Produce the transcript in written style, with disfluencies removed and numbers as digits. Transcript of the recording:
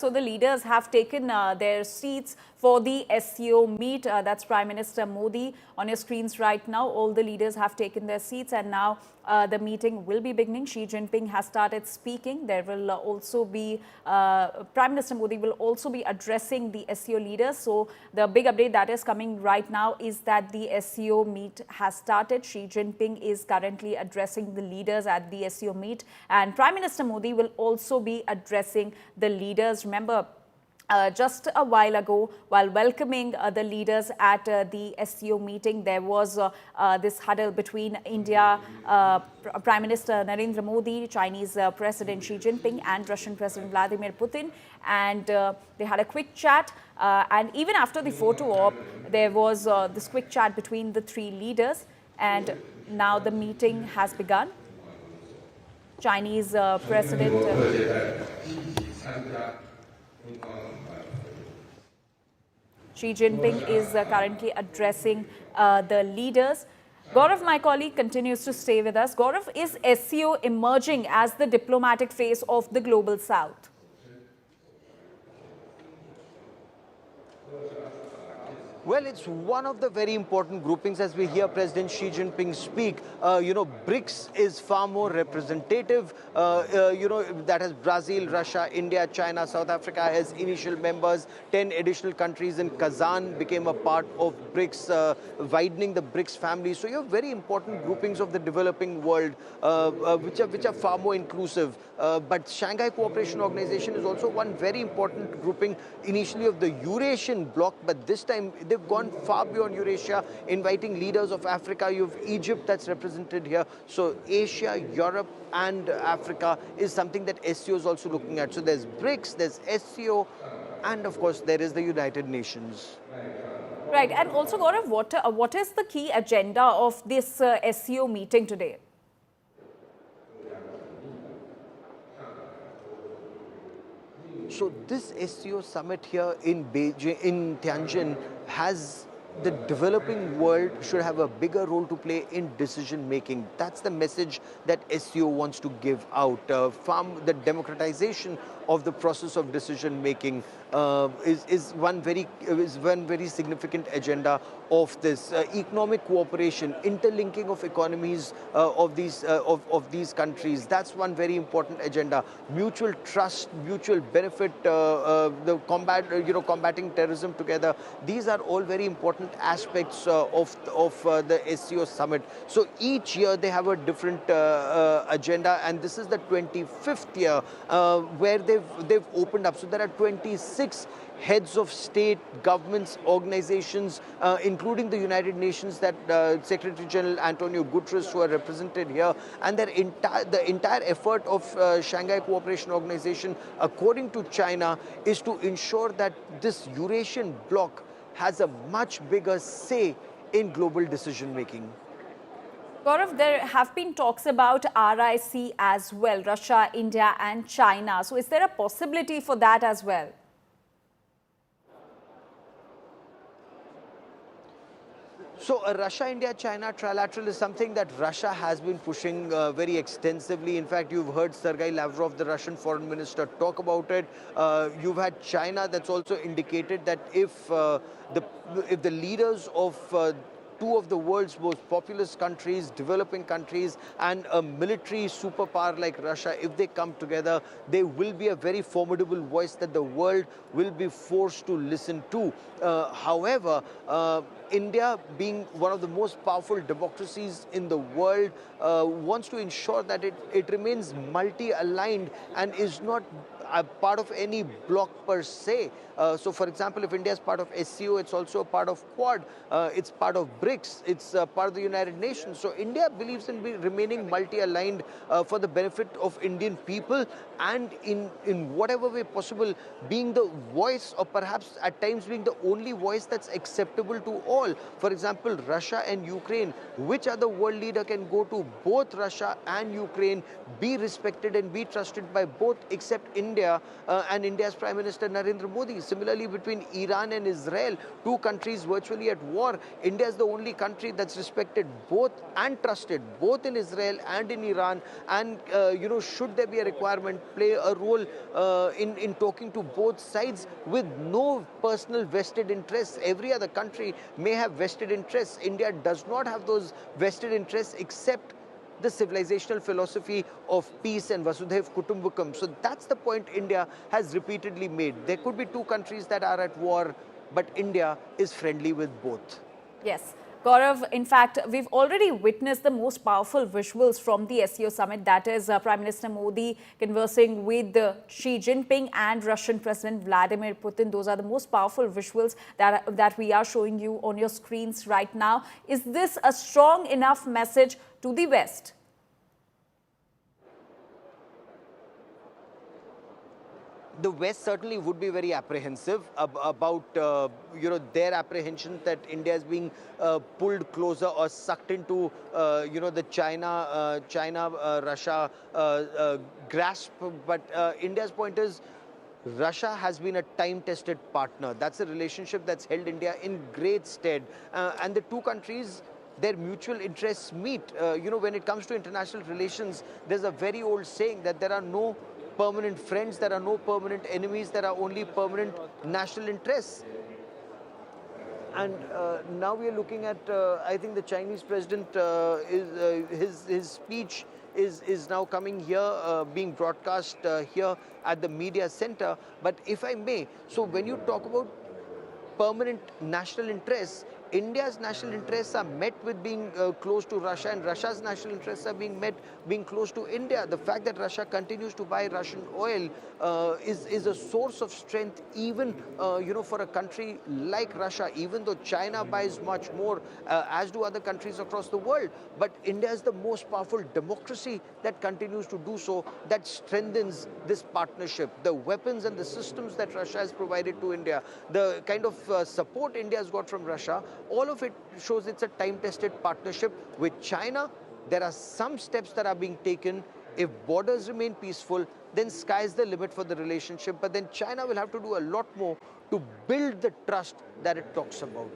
So the leaders have taken their seats for the SCO meet. That's Prime Minister Modi on your screens right now. All the leaders have taken their seats and now the meeting will be beginning. Xi Jinping has started speaking. There will also be, Prime Minister Modi will also be addressing the SCO leaders. So the big update that is coming right now is that the SCO meet has started. Xi Jinping is currently addressing the leaders at the SCO meet, and Prime Minister Modi will also be addressing the leaders. Remember, just a while ago, while welcoming the leaders at the SCO meeting, there was this huddle between India, Prime Minister Narendra Modi, Chinese President Xi Jinping and Russian President Vladimir Putin. And they had a quick chat. And even after the photo op, there was this quick chat between the three leaders. And now the meeting has begun. Chinese President Xi Jinping is currently addressing the leaders. Gaurav, my colleague, continues to stay with us. Gaurav, is SCO emerging as the diplomatic face of the global south? Well, it's one of the very important groupings as we hear President Xi Jinping speak. BRICS is far more representative. That has Brazil, Russia, India, China, South Africa as initial members. 10 additional countries in Kazan became a part of BRICS, widening the BRICS family. So you have very important groupings of the developing world, which are far more inclusive. But Shanghai Cooperation Organization is also one very important grouping, initially of the Eurasian bloc, but this time they've gone far beyond Eurasia, inviting leaders of Africa. You have Egypt that's represented here. So Asia, Europe and Africa is something that SCO is also looking at. So there's BRICS, there's SCO, and of course there is the United Nations. Right. And also, Gaurav, what is the key agenda of this SCO meeting today? So this SCO summit here in Beijing, in Tianjin, has the developing world should have a bigger role to play in decision making. That's the message that SCO wants to give out. The democratization of the process of decision making is one very significant agenda of this. Economic cooperation, interlinking of economies of these countries. That's one very important agenda. Mutual trust, mutual benefit, combating terrorism together. These are all very important aspects of the SCO summit. So each year they have a different agenda, and this is the 25th year where they've opened up. So there are 26 heads of state, governments, organizations, including the United Nations, that Secretary General Antonio Guterres, who are represented here, and the entire effort of Shanghai Cooperation Organization, according to China, is to ensure that this Eurasian bloc has a much bigger say in global decision making. Gaurav, there have been talks about RIC as well, Russia, India and China. So is there a possibility for that as well? So Russia, India, China trilateral is something that Russia has been pushing very extensively. In fact, you've heard Sergei Lavrov, the Russian foreign minister, talk about it. You've had China that's also indicated that if the leaders of two of the world's most populous countries, developing countries, and a military superpower like Russia, if they come together, they will be a very formidable voice that the world will be forced to listen to. However, India, being one of the most powerful democracies in the world, wants to ensure that it remains multi-aligned and is not a part of any bloc per se. So, for example, if India is part of SCO, it's also a part of Quad, it's part of BRICS, it's part of the United Nations. So, India believes in remaining multi-aligned for the benefit of Indian people, and in whatever way possible, being the voice, or perhaps at times being the only voice that's acceptable to all. For example, Russia and Ukraine, which other world leader can go to both Russia and Ukraine, be respected and be trusted by both except India? India and India's Prime Minister Narendra Modi. Similarly, between Iran and Israel, two countries virtually at war, India is the only country that's respected both and trusted both in Israel and in Iran. And, should there be a requirement, play a role in talking to both sides with no personal vested interests. Every other country may have vested interests. India does not have those vested interests except the civilizational philosophy of peace and Vasudhaiv Kutumbakam. So that's the point India has repeatedly made. There could be two countries that are at war, but India is friendly with both. Yes. Gaurav, in fact, we've already witnessed the most powerful visuals from the SCO summit. That is Prime Minister Modi conversing with Xi Jinping and Russian President Vladimir Putin. Those are the most powerful visuals that we are showing you on your screens right now. Is this a strong enough message to the West? The West certainly would be very apprehensive about their apprehension that India is being pulled closer or sucked into the China-Russia grasp. But India's point is, Russia has been a time-tested partner. That's a relationship that's held India in great stead, and the two countries, their mutual interests meet. When it comes to international relations, there's a very old saying that there are no permanent friends, there are no permanent enemies, there are only permanent national interests. And now we are looking at, I think the Chinese president, his speech is now coming here, being broadcast here at the media center. But if I may, so when you talk about permanent national interests, India's national interests are met with being close to Russia, and Russia's national interests are being met being close to India. The fact that Russia continues to buy Russian oil is a source of strength, even for a country like Russia, even though China buys much more, as do other countries across the world. But India is the most powerful democracy that continues to do so. That strengthens this partnership. The weapons and the systems that Russia has provided to India, the kind of support India has got from Russia, all of it shows it's a time-tested partnership. With China, there are some steps that are being taken. If borders remain peaceful, then sky's the limit for the relationship. But then China will have to do a lot more to build the trust that it talks about.